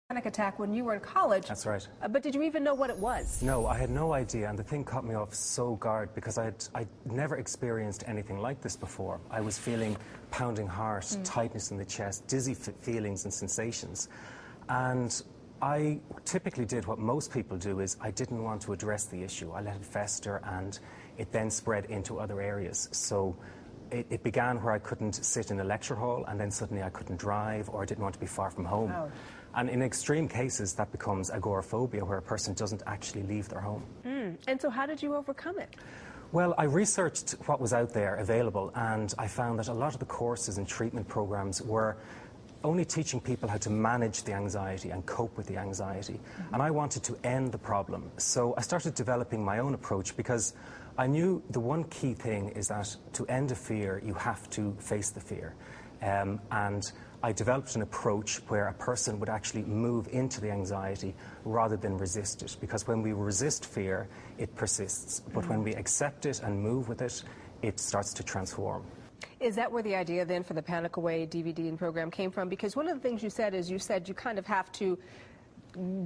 panic attack when you were in college. That's right. But did you even know what it was? No, I had no idea, and the thing caught me off so guard because I'd never experienced anything like this before. I was feeling pounding heart, tightness in the chest, dizzy feelings and sensations. And I typically did what most people do, is I didn't want to address the issue. I let it fester, and it then spread into other areas. So it began where I couldn't sit in a lecture hall, and then suddenly I couldn't drive, or I didn't want to be far from home. Oh. And in extreme cases, that becomes agoraphobia, where a person doesn't actually leave their home. And so how did you overcome it? Well, I researched what was out there available, and I found that a lot of the courses and treatment programs were only teaching people how to manage the anxiety and cope with the anxiety. And I wanted to end the problem. So I started developing my own approach, because I knew the one key thing is that to end a fear, you have to face the fear. And I developed an approach where a person would actually move into the anxiety rather than resist it. Because when we resist fear, it persists. But when we accept it and move with it, it starts to transform. Is that where the idea then for the Panic Away DVD and program came from? Because one of the things you said is you kind of have to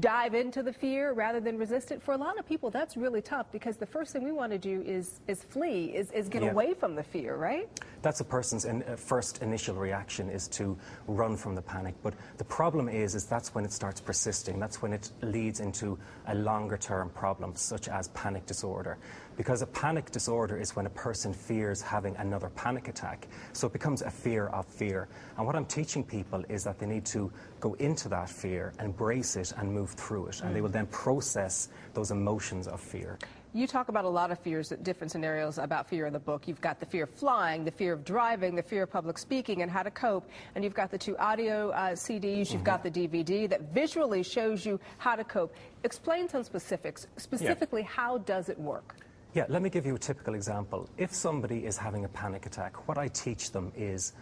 dive into the fear rather than resist it. For a lot of people, that's really tough, because the first thing we want to do is flee, is get away from the fear, right? That's a person's first initial reaction, is to run from the panic. But the problem is that's when it starts persisting. That's when it leads into a longer term problem, such as panic disorder. Because a panic disorder is when a person fears having another panic attack. So it becomes a fear of fear. And what I'm teaching people is that they need to go into that fear, embrace it, and move through it. And they will then process those emotions of fear. You talk about a lot of fears, different scenarios about fear in the book. You've got the fear of flying, the fear of driving, the fear of public speaking, and how to cope. And you've got the 2 audio CDs. You've got the DVD that visually shows you how to cope. Explain some specifics. Specifically, how does it work? Yeah, let me give you a typical example. If somebody is having a panic attack, what I teach them is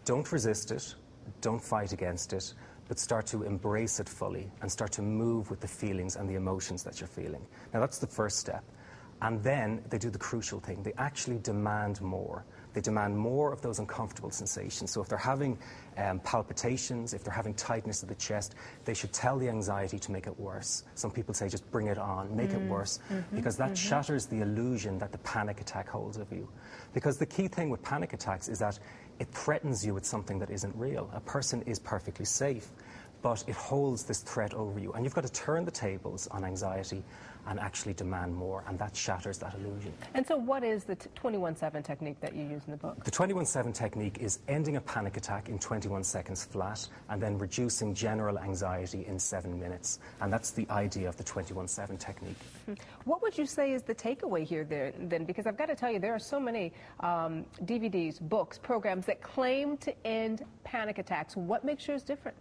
don't resist it, don't fight against it, but start to embrace it fully and start to move with the feelings and the emotions that you're feeling. Now, that's the first step. And then they do the crucial thing. They actually demand more. They demand more of those uncomfortable sensations. So if they're having palpitations, if they're having tightness of the chest, they should tell the anxiety to make it worse. Some people say just bring it on, make it worse, because that shatters the illusion that the panic attack holds of you. Because the key thing with panic attacks is that it threatens you with something that isn't real. A person is perfectly safe, but it holds this threat over you. And you've got to turn the tables on anxiety and actually demand more, and that shatters that illusion. And so what is the 21-7 technique that you use in the book? The 21-7 technique is ending a panic attack in 21 seconds flat, and then reducing general anxiety in 7 minutes. And that's the idea of the 21-7 technique. What would you say is the takeaway here then? Because I've got to tell you, there are so many DVDs, books, programs that claim to end panic attacks. What makes yours different?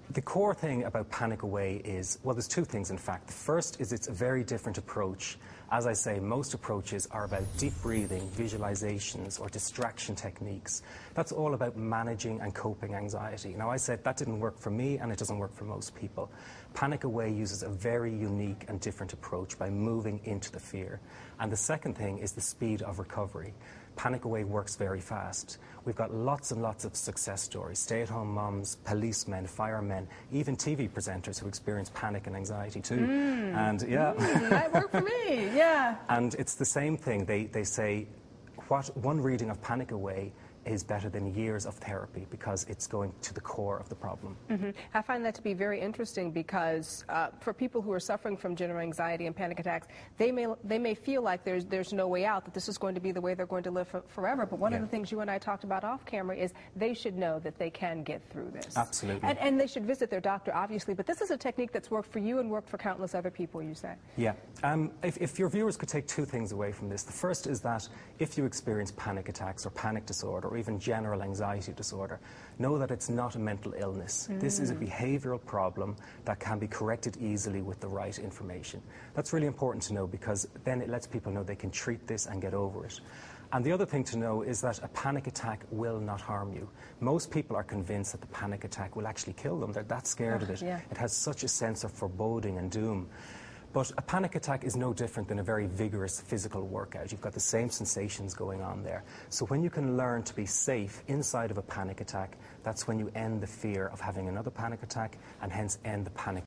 The core thing about Panic Away is, well, there's 2 things, in fact. The first is it's a very different approach. As I say, most approaches are about deep breathing, visualizations, or distraction techniques. That's all about managing and coping anxiety. Now, I said that didn't work for me, and it doesn't work for most people. Panic Away uses a very unique and different approach by moving into the fear. And the second thing is the speed of recovery. Panic Away works very fast. We've got lots and lots of success stories. Stay-at-home moms, policemen, firemen, even TV presenters who experience panic and anxiety too. And that worked for me, yeah. And it's the same thing. They say, what one reading of Panic Away is better than years of therapy, because it's going to the core of the problem. I find that to be very interesting, because for people who are suffering from general anxiety and panic attacks, they may feel like there's no way out, that this is going to be the way they're going to live forever. But one of the things you and I talked about off camera is they should know that they can get through this. Absolutely. And they should visit their doctor, obviously. But this is a technique that's worked for you and worked for countless other people, you say. Yeah. If your viewers could take 2 things away from this. The first is that if you experience panic attacks or panic disorder, or even general anxiety disorder, know that it's not a mental illness. This is a behavioral problem that can be corrected easily with the right information. That's really important to know, because then it lets people know they can treat this and get over it. And the other thing to know is that a panic attack will not harm you. Most people are convinced that the panic attack will actually kill them. They're that scared of it. Yeah. It has such a sense of foreboding and doom. But a panic attack is no different than a very vigorous physical workout. You've got the same sensations going on there. So when you can learn to be safe inside of a panic attack, that's when you end the fear of having another panic attack and hence end the panic.